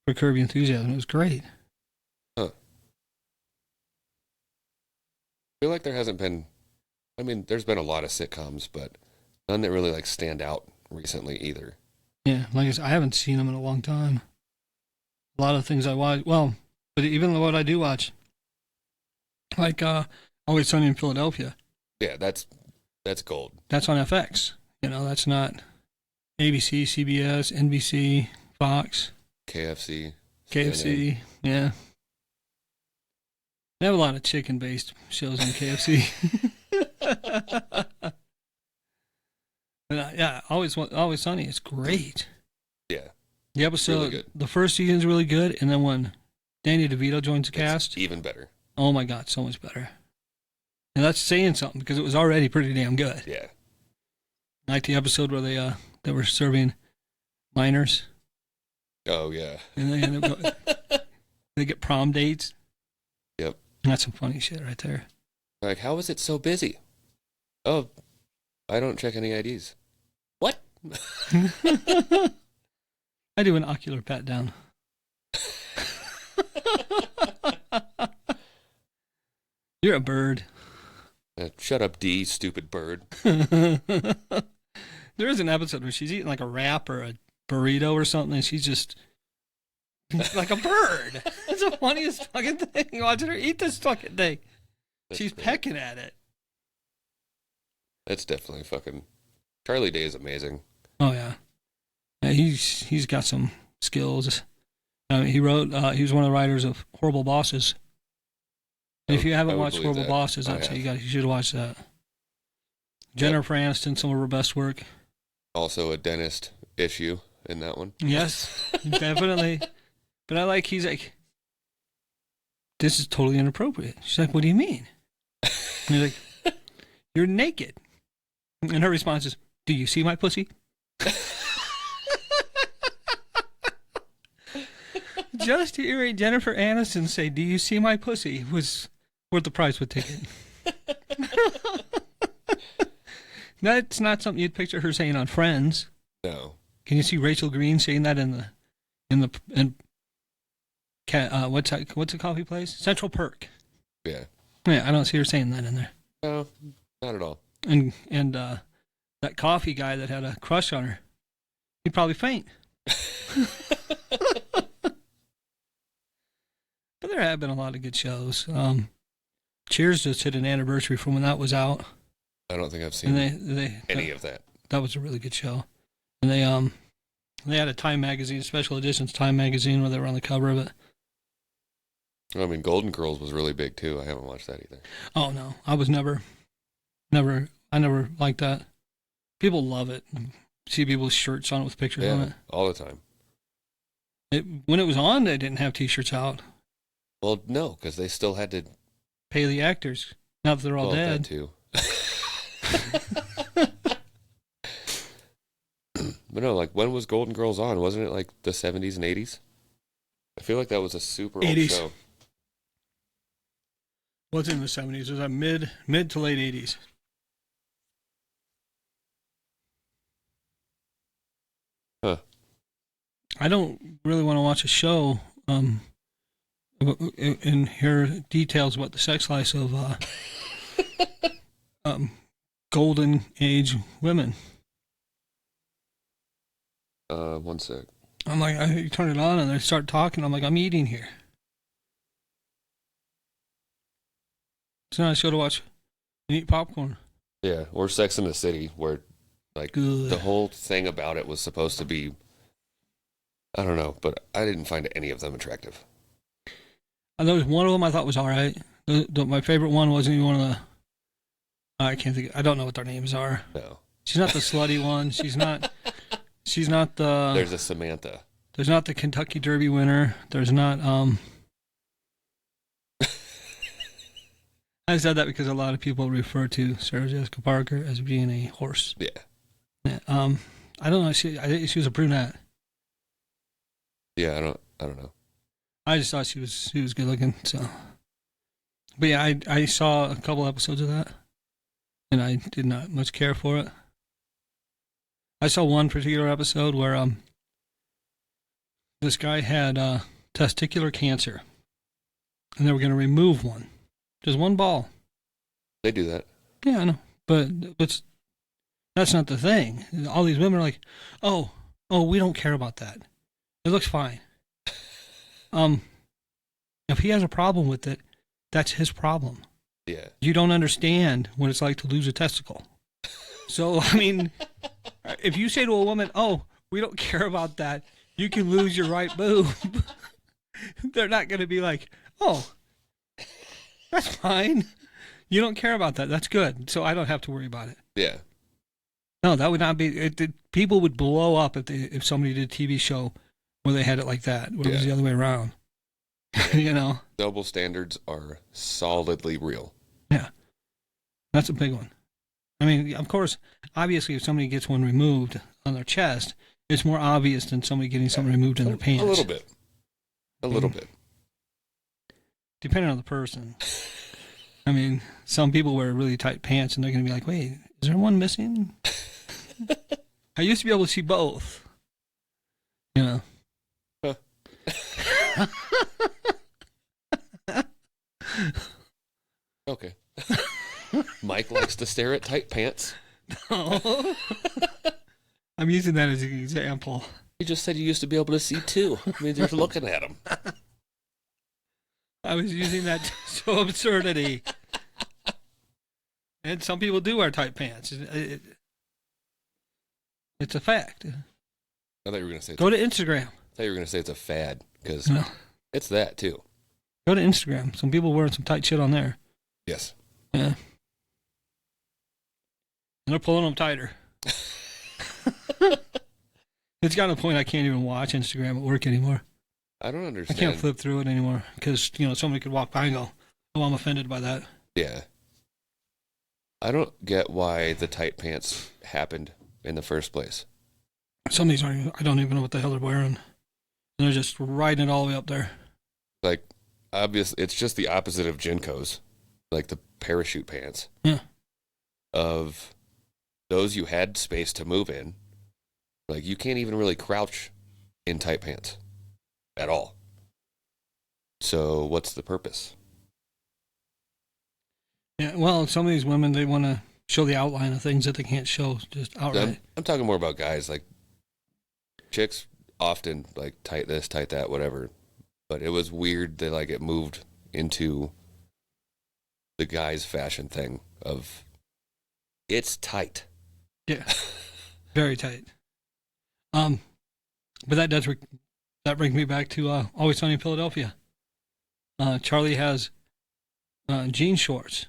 for Curb Your Enthusiasm. It was great. Huh. I feel like there hasn't been... I mean, there's been a lot of sitcoms, but none that really like stand out recently either. Yeah, like I said, I haven't seen them in a long time. A lot of things I watch, but even what I do watch, Like Always Sunny in Philadelphia. Yeah, that's gold. That's on FX. That's not ABC, CBS, NBC, Fox, KFC. KFC. CNN. Yeah. They have a lot of chicken-based shows on KFC. But yeah, Always Sunny is great. Yeah. The episode, really good. The first season's really good, and then when Danny DeVito joins the It's cast, even better. oh my God, so much better. And that's saying something because it was already pretty damn good. Yeah. Like the episode where they were serving minors, Oh yeah. and they end up they get prom dates. Yep. That's some funny shit right there. Like, how is it so busy? Oh, I don't check any IDs. What? I do an ocular pat down. You're a bird. Shut up, D, stupid bird. There is an episode where she's eating like a wrap or a burrito or something, and she's just like a bird. It's the funniest fucking thing. Watching her eat this fucking thing. She's pecking at it. That's definitely fucking... Charlie Day is amazing. Oh yeah, he's got some skills. He wrote. He was one of the writers of Horrible Bosses. And if you haven't watched Horrible Bosses, you should watch that. Jennifer Aniston, some of her best work. Also a dentist issue in that one. Yes, definitely. But he's like, this is totally inappropriate. She's like, what do you mean? And he's like, you're naked. And her response is, do you see my pussy? Just hearing Jennifer Aniston say, do you see my pussy, was worth the price of a ticket. That's not something you'd picture her saying on Friends. No. Can you see Rachel Green saying that in what's the coffee place? Central Perk. Yeah. Yeah, I don't see her saying that in there. No, not at all. And that coffee guy that had a crush on her, he'd probably faint. But there have been a lot of good shows. Cheers just hit an anniversary from when that was out. I don't think I've seen any of that. That was a really good show. And they had a Time magazine, special editions Time magazine, where they were on the cover of it. I mean, Golden Girls was really big too. I haven't watched that either. Oh no, I was never liked that. People love it. See people's shirts on it with pictures on it. All the time. When it was on, they didn't have T-shirts out. Well, no, because they still had to pay the actors. Now that they're all dead. That too. But no, like, when was Golden Girls on? Wasn't it like the 70s and 80s? I feel like that was a super 80s. Old show. What's in the 70s? It was mid to late 80s. Huh. I don't really want to watch a show and hear details about the sex lives of golden age women. One sec. I'm like, you turn it on and they start talking. I'm like, I'm eating here. It's not a show to watch and eat popcorn. Yeah, or Sex in the City, where like Good. The whole thing about it was supposed to be, I don't know, but I didn't find any of them attractive. And there was one of them I thought was all right. My favorite one wasn't even one of the. I can't think. I don't know what their names are. No. She's not the slutty one. She's not. She's not the. There's a Samantha. There's not the Kentucky Derby winner. There's not. I said that because a lot of people refer to Sarah Jessica Parker as being a horse. Yeah. Yeah. I don't know. I think she was a brunette. Yeah, I don't know. I just thought she was good looking. So, but yeah, I saw a couple episodes of that, and I did not much care for it. I saw one particular episode where this guy had testicular cancer, and they were going to remove one, just one ball. They do that. Yeah, I know, but that's not the thing. All these women are like, oh, we don't care about that. It looks fine. If he has a problem with it, that's his problem. Yeah. You don't understand what it's like to lose a testicle. So, I mean, if you say to a woman, oh, we don't care about that, you can lose your right boob, they're not going to be like, oh, that's fine. You don't care about that. That's good. So I don't have to worry about it. Yeah. No, that would not be. People would blow up if somebody did a TV show where they had it like that, where it was the other way around. You know? Double standards are solidly real. Yeah. That's a big one. I mean, of course, obviously, if somebody gets one removed on their chest, it's more obvious than somebody getting something removed in their pants. A little bit. A little bit. Depending on the person. I mean, some people wear really tight pants and they're going to be like, wait, is there one missing? I used to be able to see both. You know. Huh. Okay. Mike likes to stare at tight pants. No. I'm using that as an example. You just said you used to be able to see too. I mean, you're looking at them. I was using that to show absurdity. And some people do wear tight pants. It's a fact. I thought you were going to say. Go to Instagram. I thought you were going to say it's a fad because No. it's that too. Go to Instagram. Some people wearing some tight shit on there. Yes. Yeah. And they're pulling them tighter. It's gotten to a point I can't even watch Instagram at work anymore. I don't understand. I can't flip through it anymore because, somebody could walk by and go, oh, I'm offended by that. Yeah. I don't get why the tight pants happened in the first place. Some of these I don't even know what the hell they're wearing. And they're just riding it all the way up there. Like, obviously, it's just the opposite of Jinkos, like the parachute pants. Yeah. Of those you had space to move in. Like, you can't even really crouch in tight pants at all. So, what's the purpose? Yeah, well, some of these women, they want to show the outline of things that they can't show just outright. I'm talking more about guys. Like, chicks often, like, tight this, tight that, whatever. But it was weird that, like, it moved into the guy's fashion thing of, it's tight. Yeah, very tight. But that brings me back to Always Sunny in Philadelphia. Charlie has jean shorts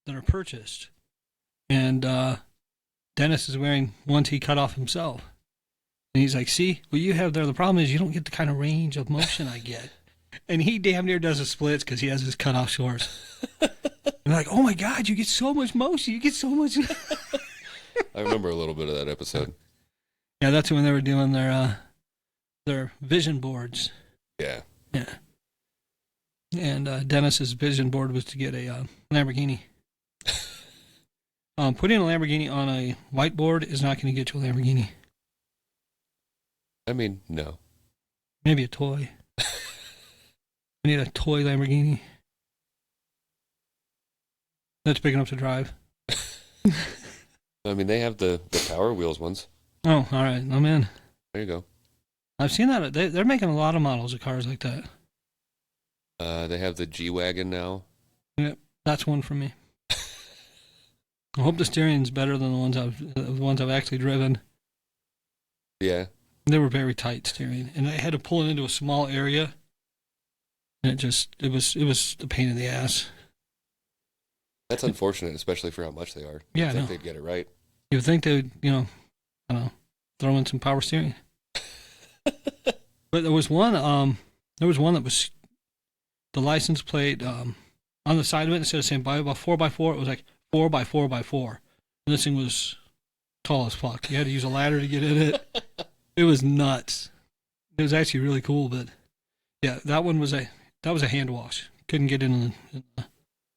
that are purchased, and Dennis is wearing ones he cut off himself. And he's like, see, what you have there, the problem is you don't get the kind of range of motion I get. And he damn near does the splits because he has his cut off shorts. And like, oh my God, you get so much motion. You get so much. I remember a little bit of that episode. Yeah, that's when they were doing their vision boards. Yeah. Yeah. And Dennis's vision board was to get a Lamborghini. Putting a Lamborghini on a whiteboard is not going to get you a Lamborghini. I mean, no. Maybe a toy. I need a toy Lamborghini. That's big enough to drive. I mean, they have the Power Wheels ones. Oh, all right. I'm in. There you go. I've seen that. They're making a lot of models of cars like that. They have the G-Wagon now. Yep, that's one for me. I hope the steering's better than the ones I've actually driven. Yeah. They were very tight steering, and I had to pull it into a small area. And it was a pain in the ass. That's unfortunate, especially for how much they are. Yeah, I think they'd get it right. You would think they would, I don't know, throw in some power steering. But there was one that was the license plate on the side of it, instead of saying by 4x4, it was like 4x4x4. And this thing was tall as fuck. You had to use a ladder to get in it. It was nuts. It was actually really cool, but yeah, that was a hand wash. Couldn't get in the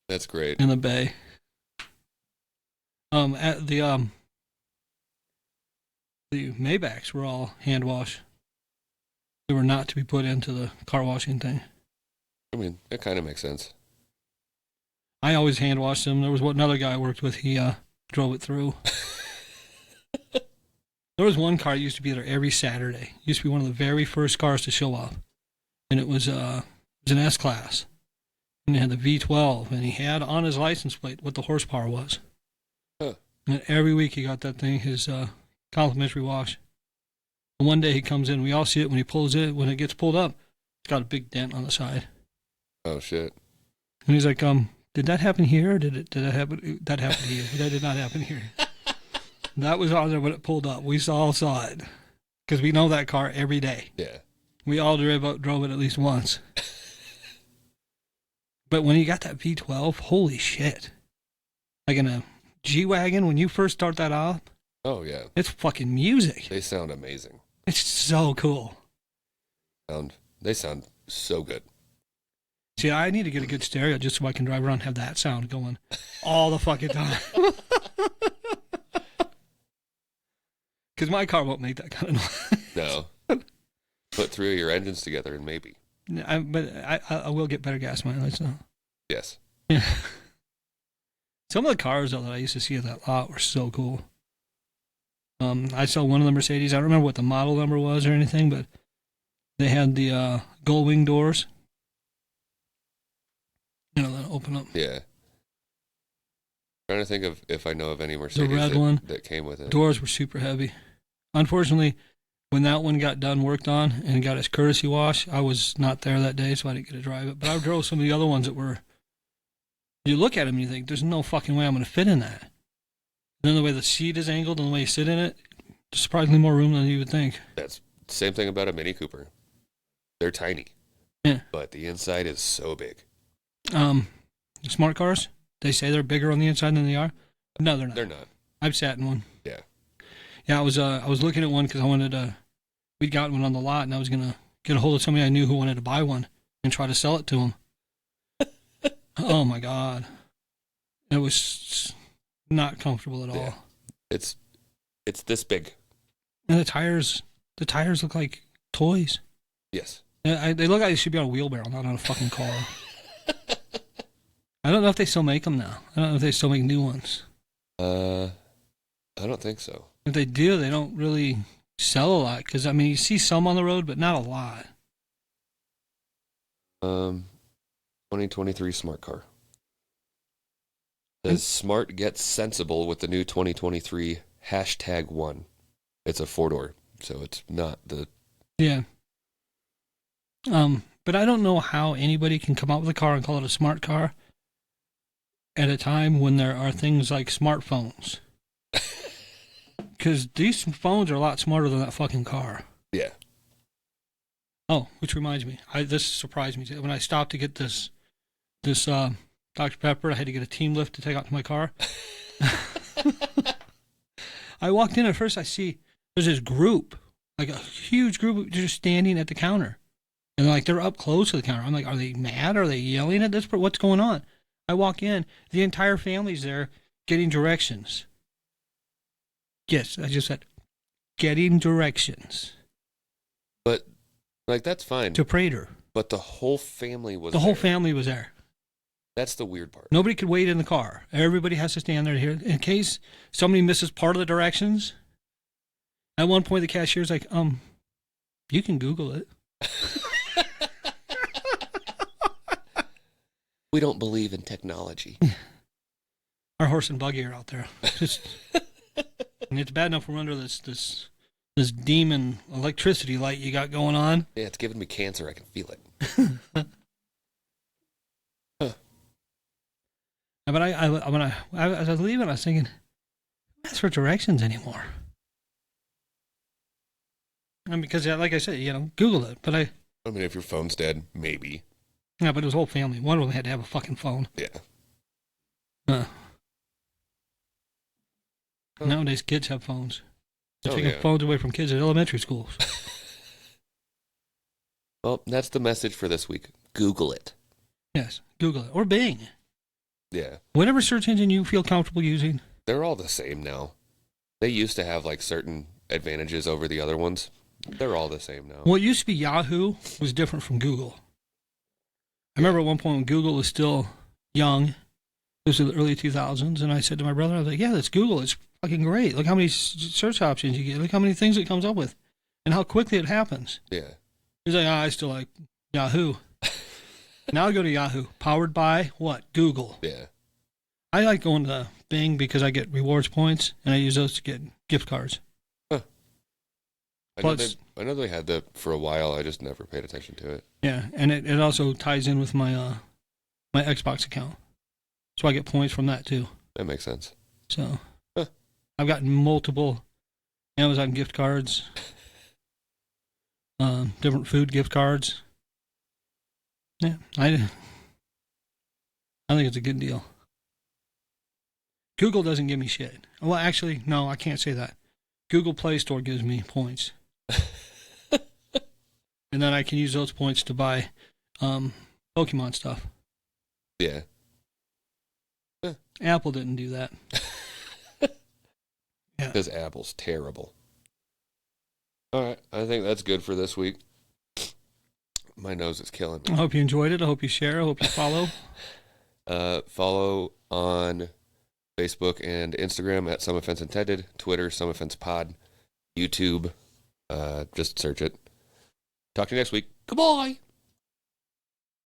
That's great. in the bay. At the Maybachs were all hand wash. They were not to be put into the car washing thing. I mean, it kind of makes sense. I always hand washed them. There was another guy I worked with. He drove it through. There was one car that used to be there every Saturday. It used to be one of the very first cars to show up, and it was an S-Class. And he had the V12, and he had on his license plate what the horsepower was. Huh. And every week he got that thing, his complimentary wash. And one day he comes in, we all see it when he pulls it. When it gets pulled up, it's got a big dent on the side. Oh, shit. And he's like, did that happen here? Or did that happen? That happened to you. That did not happen here. That was on there when it pulled up. We all saw it. Because we know that car every day. Yeah. We all drove it at least once. But when you got that V12, holy shit. Like in a G-Wagon, when you first start that off, Oh, yeah. it's fucking music. They sound amazing. It's so cool. They sound so good. See, I need to get a good stereo just so I can drive around and have that sound going all the fucking time. Because my car won't make that kind of noise. No. Put 3 of your engines together and maybe. But I will get better gas mileage, though. Yes. Yeah. Some of the cars, though, that I used to see at that lot were so cool. I saw one of the Mercedes. I don't remember what the model number was or anything, but they had the gull wing doors. You know, that open up. Yeah. Trying to think of if I know of any Mercedes The red one. that came with it. Doors were super heavy. Unfortunately, when that one got done, worked on, and got its courtesy wash, I was not there that day, so I didn't get to drive it. But I drove some of the other ones that were... You look at them and you think, there's no fucking way I'm going to fit in that. And then the way the seat is angled and the way you sit in it, there's surprisingly more room than you would think. That's the same thing about a Mini Cooper. They're tiny. Yeah. But the inside is so big. Smart cars, they say they're bigger on the inside than they are. No, they're not. They're not. I've sat in one. Yeah. Yeah, I was looking at one because I wanted we'd gotten one on the lot, and I was going to get a hold of somebody I knew who wanted to buy one and try to sell it to him. Oh, my God. It was not comfortable at all. Yeah. It's this big. And the tires look like toys. Yes. They look like they should be on a wheelbarrow, not on a fucking car. I don't know if they still make them now. I don't know if they still make new ones. I don't think so. If they do, they don't really sell a lot. Because, I mean, you see some on the road, but not a lot. 2023 smart car. Says smart gets sensible with the new 2023 #1. It's a 4-door, so it's not the... Yeah. But I don't know how anybody can come out with a car and call it a smart car at a time when there are things like smartphones. Because these phones are a lot smarter than that fucking car. Yeah. Oh, which reminds me, this surprised me. When I stopped to get this Dr. Pepper, I had to get a team lift to take out to my car. I walked in, at first I see there's this group, like a huge group just standing at the counter. And like they're up close to the counter. I'm like, are they mad? Are they yelling at this? What's going on? I walk in, the entire family's there getting directions. Yes, I just said getting directions. But, like, that's fine. To Prater. But the whole family was The whole family was there. That's the weird part. Nobody could wait in the car. Everybody has to stand there here in case somebody misses part of the directions. At one point, the cashier's like, you can Google it. We don't believe in technology. Our horse and buggy are out there. And it's bad enough we're under this demon electricity light you got going on. Yeah, it's giving me cancer. I can feel it. Huh. But when I was leaving, I was thinking, who asks for directions anymore? And because, like I said, Google it. But I mean, if your phone's dead, maybe. Yeah, but it was whole family. One of them had to have a fucking phone. Yeah. Nowadays, kids have phones. They're Oh, taking yeah. phones away from kids at elementary schools. Well, that's the message for this week. Google it. Yes, Google it. Or Bing. Yeah. Whatever search engine you feel comfortable using. They're all the same now. They used to have, like, certain advantages over the other ones. They're all the same now. What used to be Yahoo was different from Google. I remember at one point when Google was still young. This was the early 2000s, and I said to my brother, I was like, yeah, that's Google. It's fucking great. Look how many search options you get. Look how many things it comes up with. And how quickly it happens. Yeah. He's like, I still like Yahoo. Now I go to Yahoo. Powered by what? Google. Yeah. I like going to Bing because I get rewards points, and I use those to get gift cards. Huh. Plus, I know they had that for a while. I just never paid attention to it. yeah, and it also ties in with my my Xbox account, so I get points from that too. That makes sense. So Huh. I've gotten multiple Amazon gift cards, different food gift cards. Yeah, I think it's a good deal. Google doesn't give me shit. Well, actually, no, I can't say that. Google Play Store gives me points. And then I can use those points to buy Pokemon stuff. Yeah. Apple didn't do that. Yeah. Because Apple's terrible. All right. I think that's good for this week. My nose is killing me. I hope you enjoyed it. I hope you share. I hope you follow. Follow on Facebook and Instagram at Some Offense Intended. Twitter, Some Offense Pod. YouTube. Just search it. Talk to you next week. Goodbye.